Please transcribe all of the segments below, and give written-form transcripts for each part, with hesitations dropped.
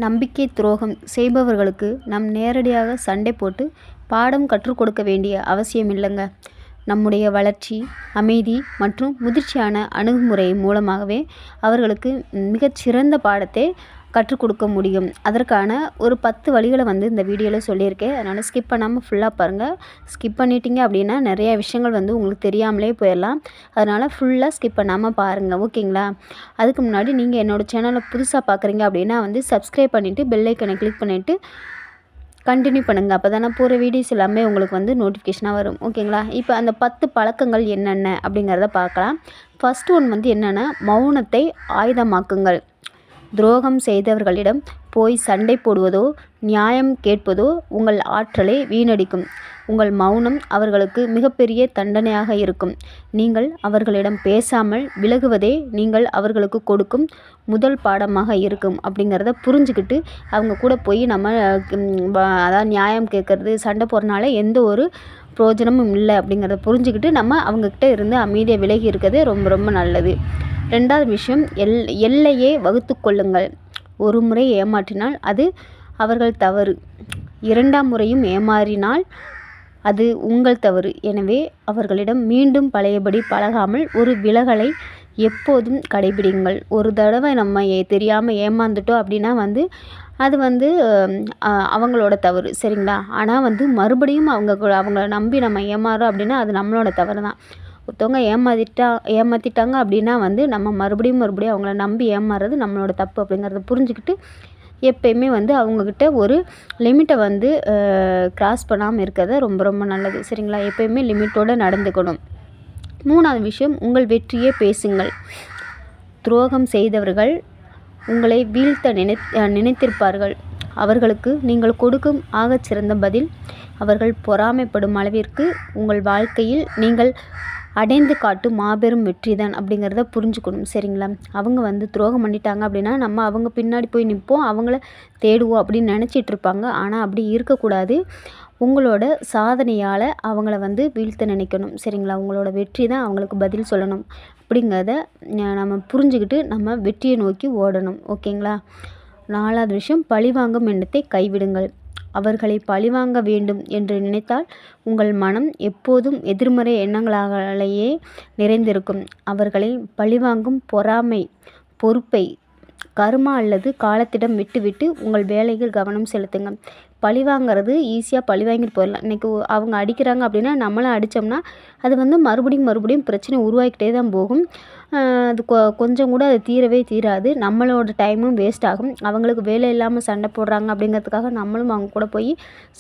நம்பிக்கை துரோகம் செய்பவர்களுக்கு நாம் நேரடியாக சண்டை போட்டு பாடம் கற்றுக் கொடுக்க வேண்டிய அவசியமில்லைங்க. நம்முடைய வளர்ச்சி, அமைதி மற்றும் முதிர்ச்சியான அணுகுமுறை மூலமாகவே அவர்களுக்கு மிகச்சிறந்த பாடத்தை கற்றுக் கொடுக்க முடியும். அதற்கான ஒரு 10 வழிகளை இந்த வீடியோவில் சொல்லியிருக்கேன். அதனால் ஸ்கிப் பண்ணாமல் ஃபுல்லாக பாருங்கள். ஸ்கிப் பண்ணிட்டீங்க அப்படின்னா நிறைய விஷயங்கள் உங்களுக்கு தெரியாமலே போயிடலாம். அதனால் ஃபுல்லாக ஸ்கிப் பண்ணாமல் பாருங்கள், ஓகேங்களா? அதுக்கு முன்னாடி நீங்கள் என்னோடய சேனலை புதுசாக பார்க்குறீங்க அப்படின்னா சப்ஸ்கிரைப் பண்ணிவிட்டு பெல் ஐக்கனை கிளிக் பண்ணிவிட்டு கண்டினியூ பண்ணுங்கள். அப்போ தான் நான் போகிற வீடியோஸ் எல்லாமே உங்களுக்கு நோட்டிஃபிகேஷனாக வரும், ஓகேங்களா? இப்போ அந்த 10 பழக்கங்கள் என்னென்ன அப்படிங்கிறத பார்க்கலாம். ஃபஸ்ட் ஒன் என்னென்னா, மௌனத்தை ஆயுதமாக்குங்கள். துரோகம் செய்தவர்களிடம் போய் சண்டை போடுவதோ நியாயம் கேட்பதோ உங்கள் ஆற்றலை வீணடிக்கும். உங்கள் மௌனம் அவர்களுக்கு மிகப்பெரிய தண்டனையாக இருக்கும். நீங்கள் அவர்களிடம் பேசாமல் விலகுவதே நீங்கள் அவர்களுக்கு கொடுக்கும் முதல் பாடமாக இருக்கும். அப்படிங்கிறத புரிஞ்சுக்கிட்டு அவங்க கூட போய் நம்ம அதாவது நியாயம் கேட்குறது, சண்டை போடுறனால எந்த ஒரு பிரயோஜனமும் இல்லை அப்படிங்கிறத புரிஞ்சுக்கிட்டு நம்ம அவங்கக்கிட்ட இருந்து அமைதியாக விலகி இருக்கிறதே ரொம்ப ரொம்ப நல்லது. 2வது விஷயம், எல்லையே வகுத்து கொள்ளுங்கள். ஒரு முறை ஏமாற்றினால் அது அவர்கள் தவறு. 2ஆம் முறையும் ஏமாறினால் அது உங்கள் தவறு. எனவே அவர்களிடம் மீண்டும் பழையபடி பழகாமல் ஒரு விலகலை எப்போதும் கடைபிடிங்கள். ஒரு தடவை நம்ம தெரியாமல் ஏமாந்துட்டோம் அப்படின்னா அது அவங்களோட தவறு, சரிங்களா? ஆனால் மறுபடியும் அவங்கள நம்பி நம்ம ஏமாறுறோம் அப்படின்னா அது நம்மளோட தவறு தான். ஒருத்தவங்க ஏமாற்றிட்டாங்க அப்படின்னா நம்ம மறுபடியும் அவங்கள நம்பி ஏமாறுறது நம்மளோட தப்பு அப்படிங்கிறத புரிஞ்சுக்கிட்டு எப்பயுமே அவங்கக்கிட்ட ஒரு லிமிட்டை கிராஸ் பண்ணாமல் இருக்கிறது ரொம்ப ரொம்ப நல்லது, சரிங்களா? எப்பயுமே லிமிட்டோடு நடந்துக்கணும். 3வது விஷயம், உங்கள் வெற்றியே பேசுங்கள். துரோகம் செய்தவர்கள் உங்களை வீழ்த்த நினைத்திருப்பார்கள். அவர்களுக்கு நீங்கள் கொடுக்கும் ஆகச்சிறந்த பதில் அவர்கள் பொறாமைப்படும் அளவிற்கு உங்கள் வாழ்க்கையில் நீங்கள் அடைந்து காட்டும் மாபெரும் வெற்றி தான் அப்படிங்கிறத புரிஞ்சுக்கணும், சரிங்களா? அவங்க துரோகம் பண்ணிட்டாங்க அப்படின்னா நம்ம அவங்க பின்னாடி போய் நிற்போம், அவங்கள தேடுவோம் அப்படின்னு நினச்சிட்டு இருப்பாங்க. ஆனால் அப்படி இருக்கக்கூடாது. உங்களோட சாதனையால் அவங்கள வீழ்த்த நினைக்கணும், சரிங்களா? உங்களோட வெற்றி தான் அவங்களுக்கு பதில் சொல்லணும் அப்படிங்கிறத நம்ம புரிஞ்சுக்கிட்டு நம்ம வெற்றியை நோக்கி ஓடணும், ஓகேங்களா? 4வது விஷயம், பழிவாங்கும் எண்ணத்தை கைவிடுங்கள். அவர்களை பழிவாங்க வேண்டும் என்று நினைத்தால் உங்கள் மனம் எப்போதும் எதிர்மறை எண்ணங்களாலேயே நிறைந்திருக்கும். அவர்களை பழிவாங்கும் பொறாமை, பொறுப்பை கர்மா அல்லது காலத்திடம் விட்டுவிட்டு உங்கள் வேலையில் கவனம் செலுத்துங்க. பழிவாங்கிறது ஈஸியாக பழிவாங்கிட்டு போயிடலாம். இன்றைக்கி அவங்க அடிக்கிறாங்க அப்படின்னா நம்மளும் அடித்தோம்னா அது மறுபடியும் பிரச்சனை உருவாக்கிட்டே தான் போகும். அது கொஞ்சம் கூட அது தீரவே தீராது. நம்மளோட டைமும் வேஸ்ட் ஆகும். அவங்களுக்கு வேலை இல்லாமல் சண்டை போடுறாங்க அப்படிங்கிறதுக்காக நம்மளும் அவங்க கூட போய்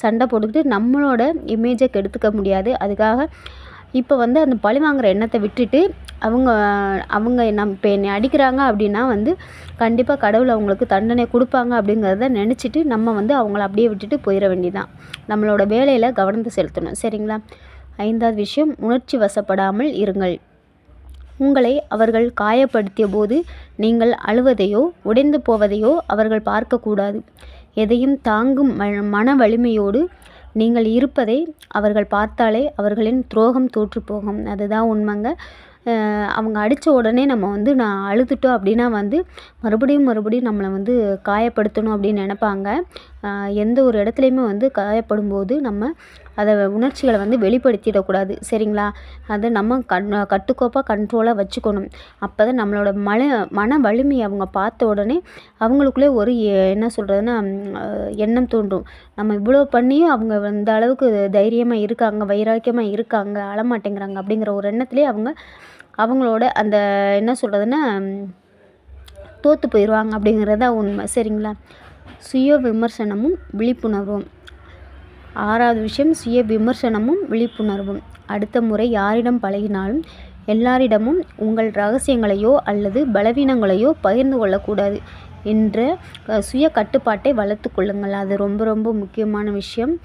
சண்டை போட்டுக்கிட்டு நம்மளோட இமேஜை கெடுத்துக்க முடியாது. அதுக்காக இப்போ அந்த பழிவாங்கிற எண்ணத்தை விட்டுட்டு அவங்க இப்போ என்னை அடிக்கிறாங்க அப்படின்னா கண்டிப்பாக கடவுள் அவங்களுக்கு தண்டனை கொடுப்பாங்க அப்படிங்கிறத நினச்சிட்டு நம்ம அவங்கள அப்படியே விட்டுட்டு போயிட வேண்டியதான். நம்மளோட வேலையில் கவனத்தை செலுத்தணும், சரிங்களா? 5வது விஷயம், உணர்ச்சி வசப்படாமல் இருங்கள். உங்களை அவர்கள் காயப்படுத்திய போது நீங்கள் அழுவதையோ உடைந்து போவதையோ அவர்கள் பார்க்கக்கூடாது. எதையும் தாங்கும் மன வலிமையோடு நீங்கள் இருப்பதை அவர்கள் பார்த்தாலே அவர்களின் துரோகம் தோற்று போகும். அதுதான் உண்மைங்க. அவங்க அடித்த உடனே நம்ம நான் அழுதுட்டோம் அப்படின்னா மறுபடியும் நம்மளை காயப்படுத்தணும் அப்படின்னு நினைப்பாங்க. எந்த ஒரு இடத்துலையுமே காயப்படும் போது நம்ம அதை உணர்ச்சிகளை வெளிப்படுத்திடக்கூடாது, சரிங்களா? அதை நம்ம கட்டுக்கோப்பாக கண்ட்ரோலாக வச்சுக்கணும். அப்போ தான் நம்மளோட மன வலிமையை அவங்க பார்த்த உடனே அவங்களுக்குள்ளே ஒரு என்ன சொல்கிறதுன்னா எண்ணம் தோன்றும். நம்ம இவ்வளோ பண்ணியும் அவங்க இந்த அளவுக்கு தைரியமாக இருக்காங்க, வைராக்கியமாக இருக்காங்க, அழமாட்டேங்கிறாங்க அப்படிங்கிற ஒரு எண்ணத்துலேயே அவங்களோட அந்த என்ன சொல்கிறதுன்னா தோற்று போயிடுவாங்க அப்படிங்கிறது தான் உண்மை, சரிங்களா? சுய விமர்சனமும் விழிப்புணர்வும். 6வது விஷயம், சுய விமர்சனமும் விழிப்புணர்வும். அடுத்த முறை யாரிடம் பழகினாலும் எல்லாரிடமும் உங்கள் ரகசியங்களையோ அல்லது பலவீனங்களையோ பகிர்ந்து கொள்ளக்கூடாது என்ற சுய கட்டுப்பாட்டை வளர்த்து கொள்ளுங்கள். அது ரொம்ப ரொம்ப முக்கியமான விஷயம்.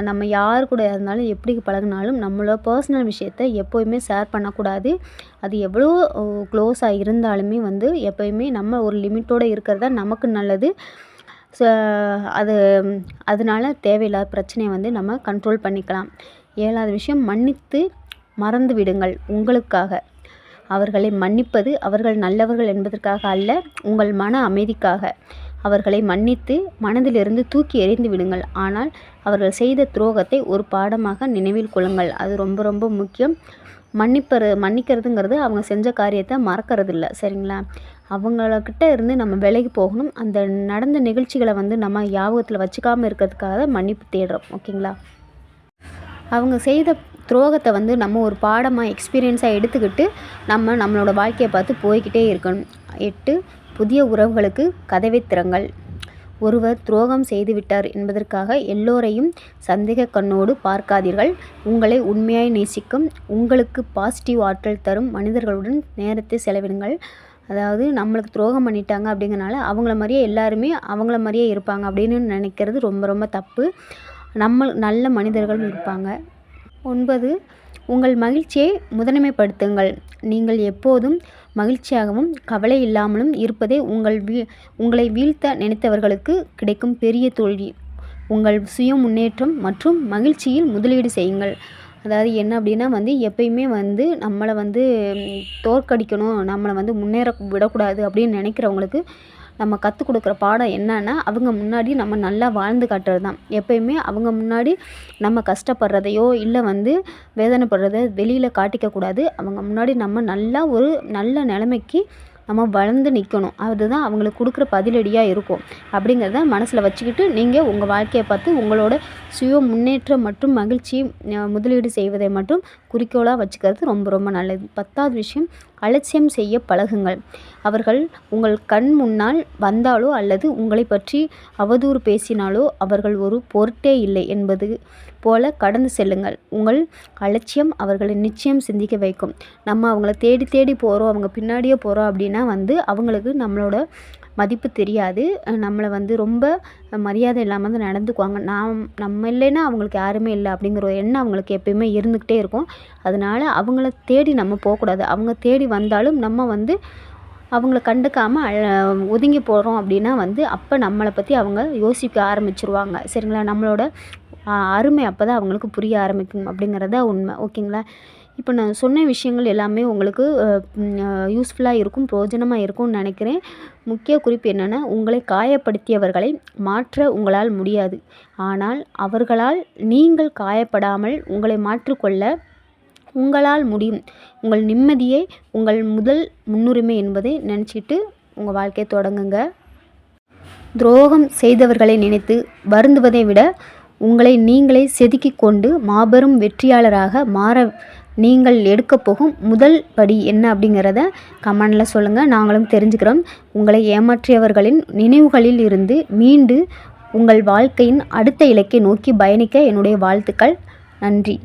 நம்ம யார் கூட இருந்தாலும் எப்படி பழகினாலும் நம்மளோட பர்சனல் விஷயத்தை எப்போயுமே ஷேர் பண்ணக்கூடாது. அது எவ்வளோ க்ளோஸாக இருந்தாலுமே எப்போயுமே நம்ம ஒரு லிமிட்டோடு இருக்கிறது தான் நமக்கு நல்லது. அதனால தேவையில்லாத பிரச்சனையை நம்ம கண்ட்ரோல் பண்ணிக்கலாம். 7வது விஷயம், மன்னித்து மறந்து விடுங்கள். உங்களுக்காக அவர்களை மன்னிப்பது அவர்கள் நல்லவர்கள் என்பதற்காக அல்ல, உங்கள் மன அமைதிக்காக. அவர்களை மன்னித்து மனதிலிருந்து தூக்கி எறிந்து விடுங்கள். ஆனால் அவர்கள் செய்த துரோகத்தை ஒரு பாடமாக நினைவில் கொள்ளுங்கள். அது ரொம்ப ரொம்ப முக்கியம். மன்னிக்கிறதுங்கிறது அவங்க செஞ்ச காரியத்தை மறக்கிறது இல்லை. சரிங்களா? அவங்கக்கிட்ட இருந்து நம்ம விலகி போகணும். அந்த நடந்த நிகழ்ச்சிகளை நம்ம ஞாபகத்தில் வச்சுக்காமல் இருக்கிறதுக்காக மன்னிப்பு தேடுறோம். ஓகேங்களா? அவங்க செய்த துரோகத்தை நம்ம ஒரு பாடமாக எக்ஸ்பீரியன்ஸாக எடுத்துக்கிட்டு நம்மளோட வாழ்க்கையை பார்த்து போய்கிட்டே இருக்கணும். 8 புதிய உறவுகளுக்கு கதவை திறங்கள். ஒருவர் துரோகம் செய்துவிட்டார் என்பதற்காக எல்லோரையும் சந்தேக கண்ணோடு பார்க்காதீர்கள். உங்களை உண்மையாய் நேசிக்கும், உங்களுக்கு பாசிட்டிவ் ஆற்றல் தரும் மனிதர்களுடன் நேரத்தை செலவிடுங்கள். அதாவது நம்மளுக்கு துரோகம் பண்ணிட்டாங்க அப்படிங்கிறனால அவங்கள மாதிரியே எல்லாருமே அவங்கள மாதிரியே இருப்பாங்க அப்படின்னு நினைக்கிறது ரொம்ப ரொம்ப தப்பு. நல்ல மனிதர்களும் இருப்பாங்க. 9 உங்கள் மகிழ்ச்சியை முதன்மைப்படுத்துங்கள். நீங்கள் எப்போதும் மகிழ்ச்சியாகவும் கவலை இல்லாமலும் இருப்பதே உங்களை வீழ்த்த நினைத்தவர்களுக்கு கிடைக்கும் பெரிய தோல்வி. உங்கள் சுய முன்னேற்றம் மற்றும் மகிழ்ச்சியில் முதலீடு செய்யுங்கள். அதாவது என்ன அப்படின்னா எப்பயுமே நம்மளை தோற்கடிக்கணும், நம்மளை முன்னேற விடக்கூடாது அப்படின்னு நினைக்கிறவங்களுக்கு நம்ம கற்றுக் கொடுக்குற பாடம் என்னன்னா, அவங்க முன்னாடி நம்ம நல்லா வாழ்ந்து காட்டுறது தான். எப்பயுமே அவங்க முன்னாடி நம்ம கஷ்டப்படுறதையோ இல்லை வேதனைப்படுறத வெளியில் காட்டிக்கக்கூடாது. அவங்க முன்னாடி நம்ம நல்லா ஒரு நல்ல நிலைமைக்கு நம்ம வளர்ந்து நிற்கணும். அதுதான் அவங்களுக்கு கொடுக்குற பதிலடியாக இருக்கும். அப்படிங்கிறத மனசில் வச்சுக்கிட்டு நீங்கள் உங்கள் வாழ்க்கையை பார்த்து உங்களோட சுய முன்னேற்றம் மற்றும் மகிழ்ச்சி முதலீடு செய்வதை மட்டும் குறிக்கோளாக வச்சுக்கிறது ரொம்ப ரொம்ப நல்லது. 10வது விஷயம், அலட்சியம் செய்ய பழகுங்கள். அவர்கள் உங்கள் கண் முன்னால் வந்தாலோ அல்லது உங்களை பற்றி அவதூறு பேசினாலோ அவர்கள் ஒரு பொருட்டே இல்லை என்பது போல கடந்து செல்லுங்கள். உங்கள் அலட்சியம் அவர்களை நிச்சயம் சிந்திக்க வைக்கும். நம்ம அவங்கள தேடி தேடி போகிறோம், அவங்க பின்னாடியே போகிறோம் அப்படின்னா அவங்களுக்கு நம்மளோட மதிப்பு தெரியாது. நம்மளை ரொம்ப மரியாதை இல்லாமல் தான் நடந்துக்குவாங்க. நம்ம இல்லைன்னா அவங்களுக்கு யாருமே இல்லை அப்படிங்கிற ஒரு எண்ணம் அவங்களுக்கு எப்பயுமே இருந்துக்கிட்டே இருக்கும். அதனால அவங்கள தேடி நம்ம போகக்கூடாது. அவங்க தேடி வந்தாலும் நம்ம அவங்கள கண்டுக்காமல் ஒதுங்கி போகிறோம் அப்படின்னா அப்போ நம்மளை பற்றி அவங்க யோசிக்க ஆரம்பிச்சிருவாங்க. சரிங்களா? நம்மளோட அருமை அப்போ தான் அவங்களுக்கு புரிய ஆரம்பிக்கும் அப்படிங்கிறத உண்மை. ஓகேங்களா? இப்போ நான் சொன்ன விஷயங்கள் எல்லாமே உங்களுக்கு யூஸ்ஃபுல்லாக இருக்கும், பிரயோஜனமாக இருக்கும்னு நினைக்கிறேன். முக்கிய குறிப்பு என்னென்னா, உங்களை காயப்படுத்தியவர்களை மாற்ற உங்களால் முடியாது. ஆனால் அவர்களால் நீங்கள் காயப்படாமல் உங்களை மாற்றிக்கொள்ள உங்களால் முடியும். உங்கள் நிம்மதியே உங்கள் முதல் முன்னுரிமை என்பதை நினச்சிட்டு உங்கள் வாழ்க்கையை தொடங்குங்க. துரோகம் செய்தவர்களை நினைத்து வருந்துவதை விட உங்களை நீங்களே செதுக்கிக் கொண்டு மாபெரும் வெற்றியாளராக மாற நீங்கள் எடுக்கப் போகும் முதல் படி என்ன அப்படிங்கிறத கமெண்டில் சொல்லுங்கள். நாங்களும் தெரிஞ்சுக்கிறோம். உங்களை ஏமாற்றியவர்களின் நினைவுகளில் இருந்து மீண்டு உங்கள் வாழ்க்கையின் அடுத்த இலக்கை நோக்கி பயணிக்க என்னுடைய வாழ்த்துக்கள். நன்றி.